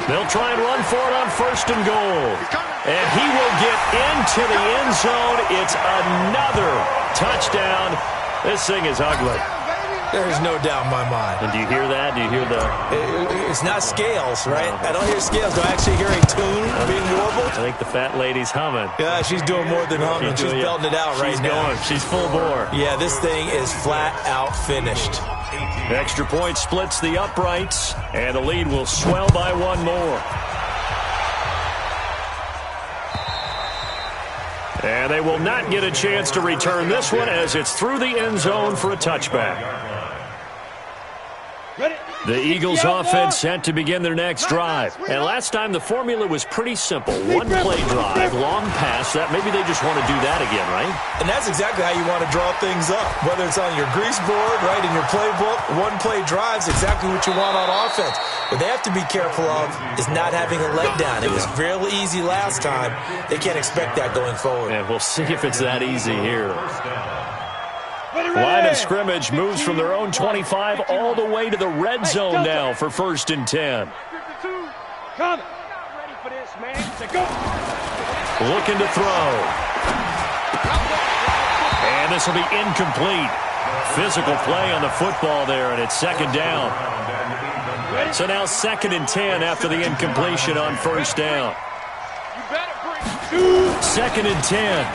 A: They'll try and run for it on 1st and goal. And he will get into the end zone. It's another touchdown. This thing is ugly.
B: There's no doubt in my mind.
A: And do you hear that? Do you hear the...
B: It's not scales, right? I don't hear scales. Do I actually hear a tune being warbled?
A: I think the fat lady's humming.
B: Yeah, she's doing more than humming. She's belting it out right now.
A: She's full bore.
B: Yeah, this thing is flat out finished.
A: Extra point splits the uprights, and the lead will swell by one more. And they will not get a chance to return this one as it's through the end zone for a touchback. The Eagles offense set to begin their next drive. And last time the formula was pretty simple. One play drive, long pass. That maybe they just want to do that again, right?
B: And that's exactly how you want to draw things up. Whether it's on your grease board, right, in your playbook, one play drive's exactly what you want on offense. What they have to be careful of is not having a letdown. It was fairly easy last time. They can't expect that going forward.
A: And we'll see if it's that easy here. Line of scrimmage moves from their own 25 all the way to the red zone now for 1st and 10. Looking to throw. And this will be incomplete. Physical play on the football there, and it's 2nd down. So now 2nd and 10 after the incompletion on 1st down. 2nd and 10.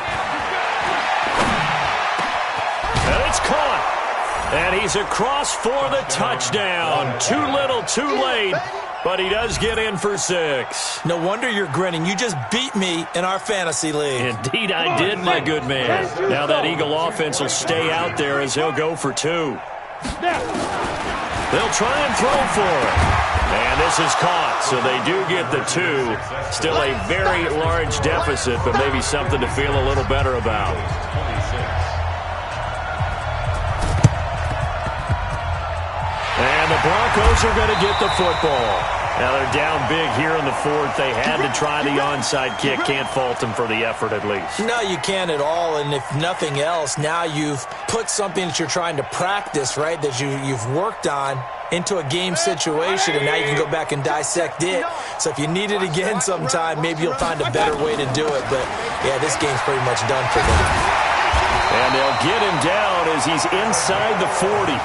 A: And it's caught. And he's across for the touchdown. Too little, too late. But he does get in for 6.
B: No wonder you're grinning. You just beat me in our fantasy league.
A: Indeed I did, my good man. Now that Eagle offense will stay out there as he'll go for 2. They'll try and throw for it. And this is caught, so they do get the 2. Still a very large deficit, but maybe something to feel a little better about. And the Broncos are going to get the football. Now they're down big here in the 4th. They had to try the onside kick. Can't fault them for the effort at least.
B: No, you can't at all. And if nothing else, now you've put something that you're trying to practice, right, that you've worked on into a game situation, and now you can go back and dissect it. So if you need it again sometime, maybe you'll find a better way to do it. But, yeah, this game's pretty much done for them.
A: And they'll get him down as he's inside the 40.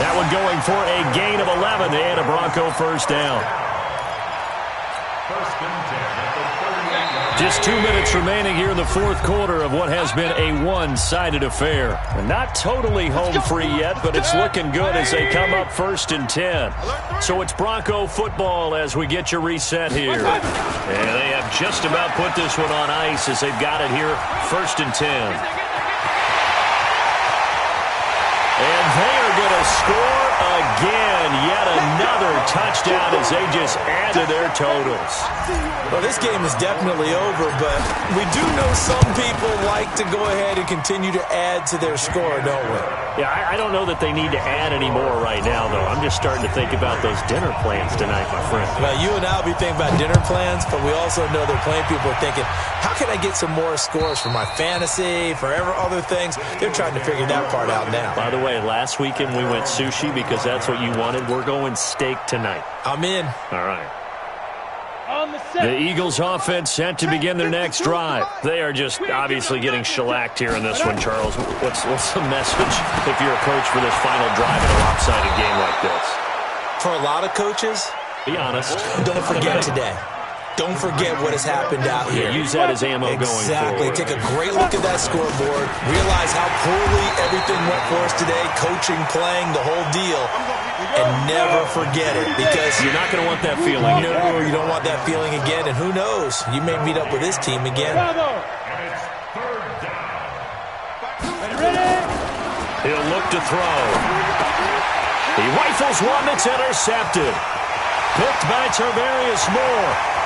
A: That one going for a gain of 11 and a Bronco 1st down. Just 2 minutes remaining here in the 4th quarter of what has been a one-sided affair. And not totally home free yet, but it's looking good as they come up 1st and 10. So it's Bronco football as we get your reset here. And they have just about put this one on ice as they've got it here 1st and 10. And they are going to score again. Yet another touchdown as they just add to their totals.
B: Well, this game is definitely over, but we do know some people like to go ahead and continue to add to their score, don't we?
A: Yeah, I don't know that they need to add any more right now, though. I'm just starting to think about those dinner plans tonight, my friend.
B: Well, you and I will be thinking about dinner plans, but we also know that plenty of people are thinking, how can I get some more scores for my fantasy, for other things? They're trying to figure that part out now.
A: By the way, last weekend we went sushi because that's what you wanted. We're going steak tonight.
B: I'm in.
A: All right. The Eagles offense set to begin their next drive. They are just obviously getting shellacked here in this one, Charles. What's the message if you're a coach for this final drive in a lopsided game like this?
B: For a lot of coaches,
A: be honest.
B: Don't forget today. Don't forget what has happened out here.
A: Yeah, use that as ammo going forward.
B: Exactly. Take a great look at that scoreboard. Realize how poorly everything went for us today. Coaching, playing, the whole deal. And never forget it, because
A: you're not going to want that feeling.
B: No, you don't want that feeling again. And who knows? You may meet up with this team again.
A: He'll look to throw. He rifles one that's intercepted. Picked by Tarvarius Moore.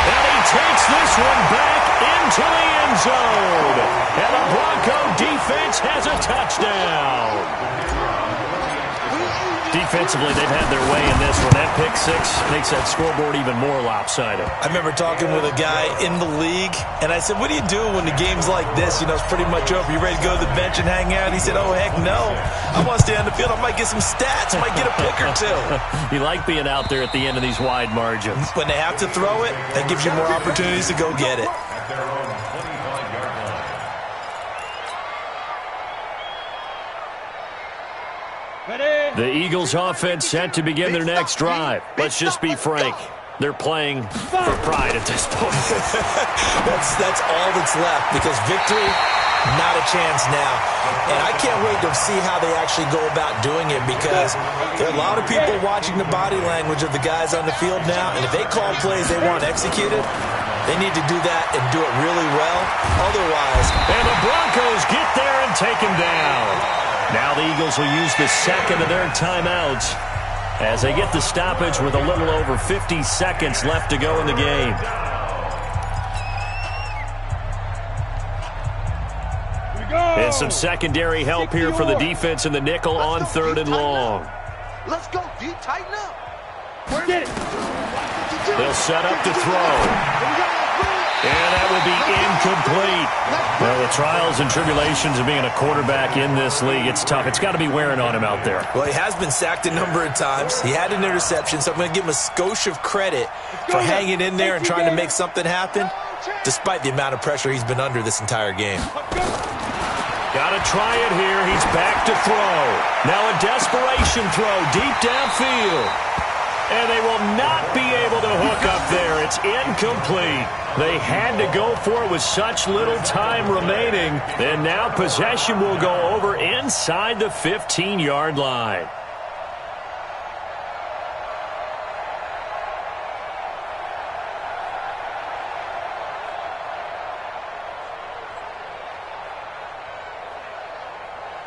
A: And he takes this one back into the end zone. And the Bronco defense has a touchdown. Defensively, they've had their way in this one. That pick 6 makes that scoreboard even more lopsided.
B: I remember talking with a guy in the league, and I said, what do you do when the game's like this? You know, it's pretty much over. You ready to go to the bench and hang out? He said, oh, heck no. I want to stay on the field. I might get some stats. I might get a pick or 2.
A: You like being out there at the end of these wide margins.
B: When they have to throw it, that gives you more opportunities to go get it.
C: Ready?
A: The Eagles offense set to begin their next drive. Let's just be frank. They're playing for pride at this point.
B: that's all that's left, because victory, not a chance now. And I can't wait to see how they actually go about doing it, because there are a lot of people watching the body language of the guys on the field now, and if they call plays they want executed, they need to do that and do it really well. Otherwise...
A: And the Broncos get there and take him down. Now the Eagles will use the second of their timeouts as they get the stoppage with a little over 50 seconds left to go in the game. And some secondary help here for the defense in the nickel on 3rd and long.
D: Let's go, D. Tighten up.
C: Get it.
A: They'll set up to throw. And that will be incomplete. Well, the trials and tribulations of being a quarterback in this league, it's tough. It's got to be wearing on him out there.
B: Well, he has been sacked a number of times. He had an interception, so I'm going to give him a skosh of credit for hanging in there and trying to make something happen, despite the amount of pressure he's been under this entire game.
A: Got to try it here. He's back to throw. Now a desperation throw deep downfield. And they will not be able to hook up there. It's incomplete. They had to go for it with such little time remaining. And now possession will go over inside the 15-yard line.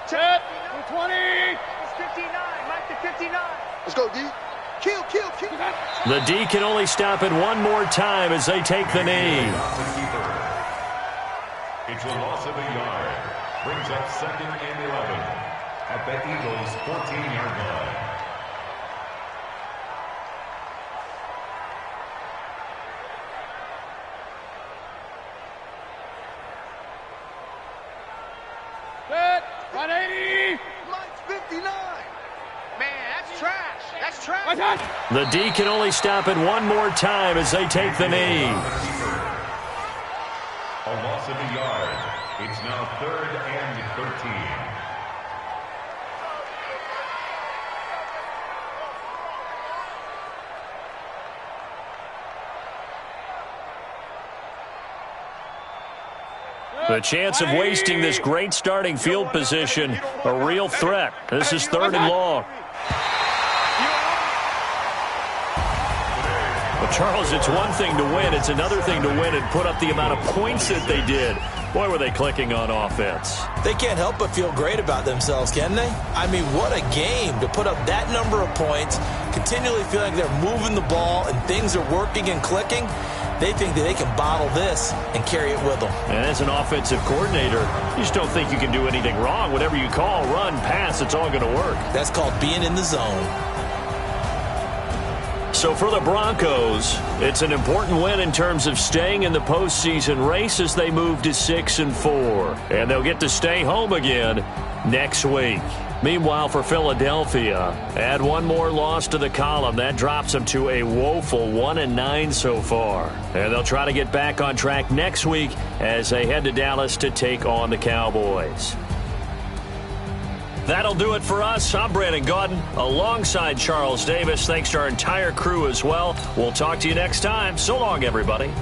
C: Chet, 20.
D: It's 59. Mike to 59. Let's go, D. Kill.
A: The D can only stop it one more time as they take the knee.
E: It's a loss of a yard. Brings up 2nd and 11 at the Eagles' 14-yard line.
C: Set. 180.
D: Mike's 59. Man, that's trash. That's trash.
A: The D can only stop it one more time as they take the knee.
E: A loss of a yard. It's now 3rd and 13.
A: The chance of wasting this great starting field position, a real threat. This is 3rd and long. Well, Charles, it's one thing to win. It's another thing to win and put up the amount of points that they did. Boy, were they clicking on offense.
B: They can't help but feel great about themselves, can they? I mean, what a game to put up that number of points, continually feeling they're moving the ball and things are working and clicking. They think that they can bottle this and carry it with them.
A: And as an offensive coordinator, you just don't think you can do anything wrong. Whatever you call, run, pass, it's all going to work.
B: That's called being in the zone.
A: So for the Broncos, it's an important win in terms of staying in the postseason race as they move to 6-4. And they'll get to stay home again next week. Meanwhile, for Philadelphia, add one more loss to the column. That drops them to a woeful 1-9 so far. And they'll try to get back on track next week as they head to Dallas to take on the Cowboys. That'll do it for us. I'm Brandon Gaudin alongside Charles Davis. Thanks to our entire crew as well. We'll talk to you next time. So long, everybody.